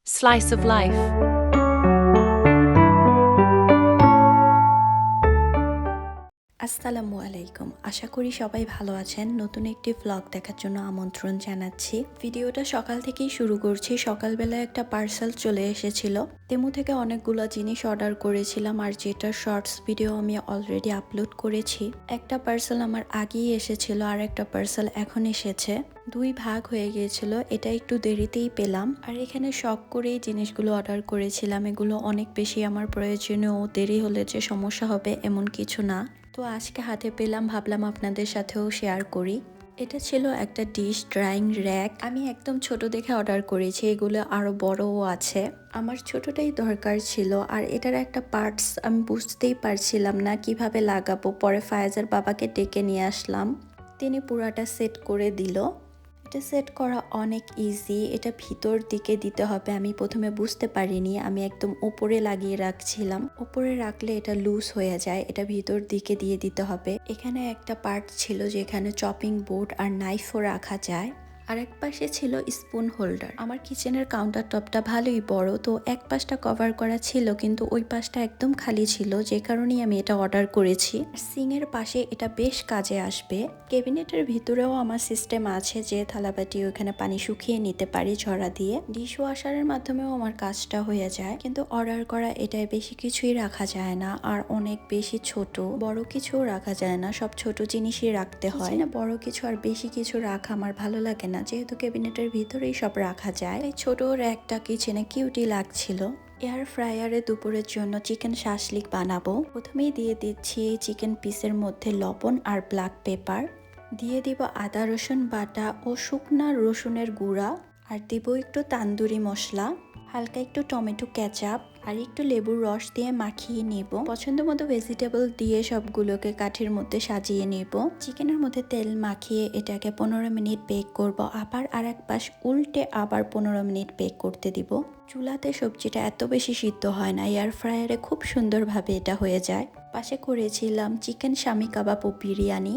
Slice of life. আসসালামু আলাইকুম। আশা করি সবাই ভালো আছেন। নতুন একটি ভ্লগ দেখার জন্য আমন্ত্রণ জানাচ্ছি। ভিডিওটা সকাল থেকেই শুরু করছি। সকালবেলা একটা পার্সেল চলে এসেছিল। তেমু থেকে অনেকগুলো জিনিস অর্ডার করেছিলাম, আর যেটা শর্টস ভিডিও আমি অলরেডি আপলোড করেছি। একটা পার্সেল আমার আগেই এসেছিল, আর একটা পার্সেল এখন এসেছে। দুই ভাগ হয়ে গিয়েছিল, এটা একটু দেরিতেই পেলাম। আর এখানে শখ করেই জিনিসগুলো অর্ডার করেছিলাম। এগুলো অনেক বেশি আমার প্রয়োজনীয়, দেরি হলে যে সমস্যা হবে এমন কিছু না। তো আজকে হাতে পেলাম, ভাবলাম আপনাদের সাথেও শেয়ার করি। এটা ছিল একটা ডিশ ড্রাইং র্যাক। আমি একদম ছোট দেখে অর্ডার করেছি, এগুলো আরো বড়ও আছে। আমার ছোটটাই দরকার ছিল, আর এটার একটা পার্টস আমি বুঝতেই পারছিলাম না কিভাবে লাগাবো। পরে ফায়াজের বাবাকে ডেকে নিয়ে আসলাম, তিনি পুরাটা সেট করে দিল। এটা সেট করা অনেক ইজি। এটা ভিতর দিকে দিতে হবে, আমি প্রথমে বুঝতে পারিনি। আমি একদম উপরে লাগিয়ে রাখছিলাম। উপরে রাখলে এটা লুজ হয়ে যায়, এটা ভিতর দিকে দিয়ে দিতে হবে। এখানে একটা পার্ট ছিল যেখানে চপিং বোর্ড আর নাইফও রাখা যায়। আর এক পাশে ছিল স্পুন হোল্ডার। আমার কিচেনের কাউন্টার টপটা ভালোই বড়, তো এক পাশটা কভার করা ছিল, কিন্তু ওই পাশটা একদম খালি ছিল, যে কারণেই আমি এটা অর্ডার করেছি। সিংয়ের পাশে এটা বেশ কাজে আসবে। ক্যাবিনেটের ভিতরেও আমার সিস্টেম আছে যে থালাবাটি ওখানে পানি শুকিয়ে নিতে পারি ঝরা দিয়ে। ডিশ ওয়াশারের মাধ্যমেও আমার কাজটা হয়ে যায়, কিন্তু অর্ডার করা এটায় বেশি কিছুই রাখা যায় না, আর অনেক বেশি ছোট। বড় কিছুও রাখা যায় না, সব ছোট জিনিসই রাখতে হয়। না বড় কিছু আর বেশি কিছু রাখা আমার ভালো লাগে না, যেহেতু ক্যাবিনেটের ভিতরেই সব রাখা যায়। এই ছোট র্যাকটা কিচেনে কিউটি লাগছিল। এয়ার ফ্রায়ারে দুপুরের জন্য চিকেন শাসলিক বানাবো। প্রথমেই দিয়ে দিচ্ছি চিকেন পিসের মধ্যে লবণ আর ব্ল্যাক পেপার। দিয়ে দিব আদা রসুন বাটা ও শুকনা রসুনের গুঁড়া, আর দিব একটু তান্দুরি মশলা, হালকা একটু টমেটো কেচাপ, আর একটু লেবুর রস দিয়ে মাখিয়ে নেব। পছন্দ মতো ভেজিটেবল দিয়ে সবগুলোকে কাঠির মধ্যে সাজিয়ে নেব। চিকেনের মধ্যে তেল মাখিয়ে এটাকে 15 মিনিট বেক করব। আবার আর এক পাশ উল্টে আবার 15 মিনিট বেক করতে দিব। চুলাতে সবজিটা এত বেশি সিদ্ধ হয় না, এয়ার ফ্রায়ারে খুব সুন্দরভাবে এটা হয়ে যায়। পাশে করেছিলাম চিকেন শামি কাবাব ও বিরিয়ানি।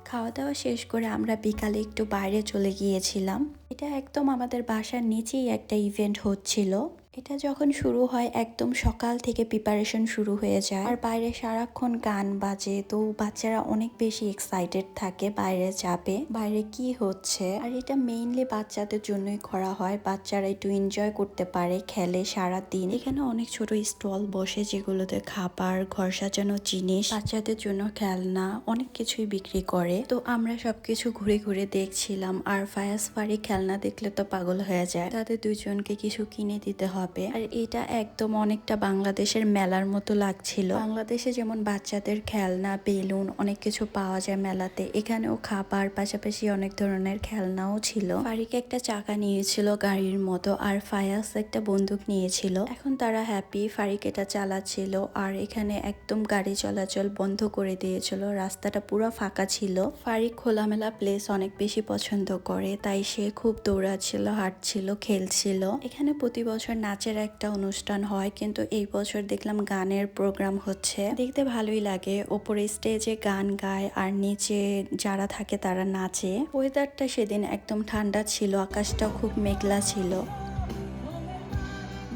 খাওয়া দাওয়া শেষ করে আমরা বিকালে একটু বাইরে চলে গিয়েছিলাম। এটা একদম আমাদের বাসার নিচেই একটা ইভেন্ট হচ্ছিল। এটা যখন শুরু হয় একদম সকাল থেকে প্রিপারেশন শুরু হয়ে যায়, আর বাইরে সারাক্ষণ গান বাজে, তো বাচ্চারা অনেক বেশি এক্সাইটেড থাকে বাইরে যাবে, বাইরে কি হচ্ছে। আর এটা মেইনলি বাচ্চাদের জন্যই করা হয়, বাচ্চারা একটু এনজয় করতে পারে, খেলে সারা দিন। এখানে অনেক ছোট স্টল বসে, যেগুলোতে খাবার, ঘর সাজানো জিনিস, বাচ্চাদের জন্য খেলনা, অনেক কিছুই বিক্রি করে। তো আমরা সবকিছু ঘুরে ঘুরে দেখছিলাম, আর ফায়াজ ফারিক খেলনা দেখলে তো পাগল হয়ে যায়, তাদের দুজনকে কিছু কিনে দিতে হবে। আর এটা একদম অনেকটা বাংলাদেশের মেলার মতো লাগছিল। বাংলাদেশে যেমন বাচ্চাদের খেলনা, বেলুন, অনেক কিছু পাওয়া যায় মেলাতে, এখানেও খাবার পাশাপাশি অনেক ধরনের খেলনাও ছিল। ফারিক একটা চাকা নিয়েছিল গাড়ির মতো, আর ফায়াজ একটা বন্দুক নিয়েছিল। এখন তারা হ্যাপি, ফারিক এটা চালাচ্ছিল। আর এখানে একদম গাড়ি চলাচল বন্ধ করে দিয়েছিল, রাস্তাটা পুরো ফাঁকা ছিল। ফারিক খোলামেলা প্লেস অনেক বেশি পছন্দ করে, তাই সে খুব দৌড়াচ্ছিল, হাঁটছিল, খেলছিল। এখানে প্রতি বছর নাচের একটা অনুষ্ঠান হয়, কিন্তু এই বছর দেখলাম গানের প্রোগ্রাম হচ্ছে। দেখতে ভালোই লাগে, ওপরে স্টেজে গান গায় আর নিচে যারা থাকে তারা নাচে। ওয়েদারটা সেদিন একদম ঠান্ডা ছিল, আকাশটাও খুব মেঘলা ছিল।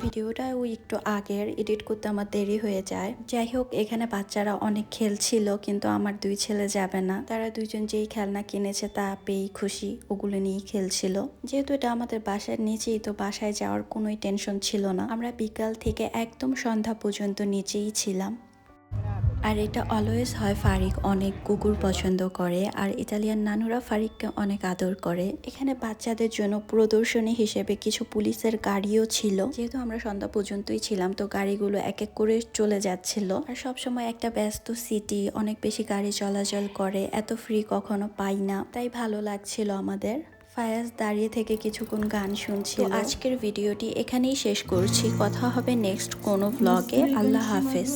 ভিডিওটা ওই একটু আগের, এডিট করতে আমার দেরি হয়ে যায়। যাই হোক, এখানে বাচ্চারা অনেক খেলছিল, কিন্তু আমার দুই ছেলে যাবে না। তারা দুইজন যেই খেলনা কিনেছে তা পেয়েই খুশি, ওগুলো নিয়েই খেলছিল। যেহেতু এটা আমাদের বাসার নিচেই, তো বাসায় যাওয়ার কোনোই টেনশন ছিল না। আমরা বিকাল থেকে একদম সন্ধ্যা পর্যন্ত নিচেই ছিলাম। আর এটা অলওয়েজ হয়, ফারিক অনেক কুকুর পছন্দ করে, আর ইতালিয়ান নানুরা ফারিককে অনেক আদর করে। এখানে বাচ্চাদের জন্য প্রদর্শনী হিসেবে কিছু পুলিশের গাড়িও ছিল। যেহেতু আমরা সন্ধ্যা পর্যন্তই ছিলাম, তো গাড়িগুলো এক এক করে চলে যাচ্ছিল। আর সবসময় একটা ব্যস্ত সিটি, অনেক বেশি গাড়ি চলাচল করে, এত ফ্রি কখনো পাই না, তাই ভালো লাগছিল আমাদের। ফায়াজ দাঁড়িয়ে থেকে কিছুক্ষণ গান শুনছিল। আজকের ভিডিওটি এখানেই শেষ করছি, কথা হবে নেক্সট কোনো ব্লগে। আল্লাহ হাফেজ।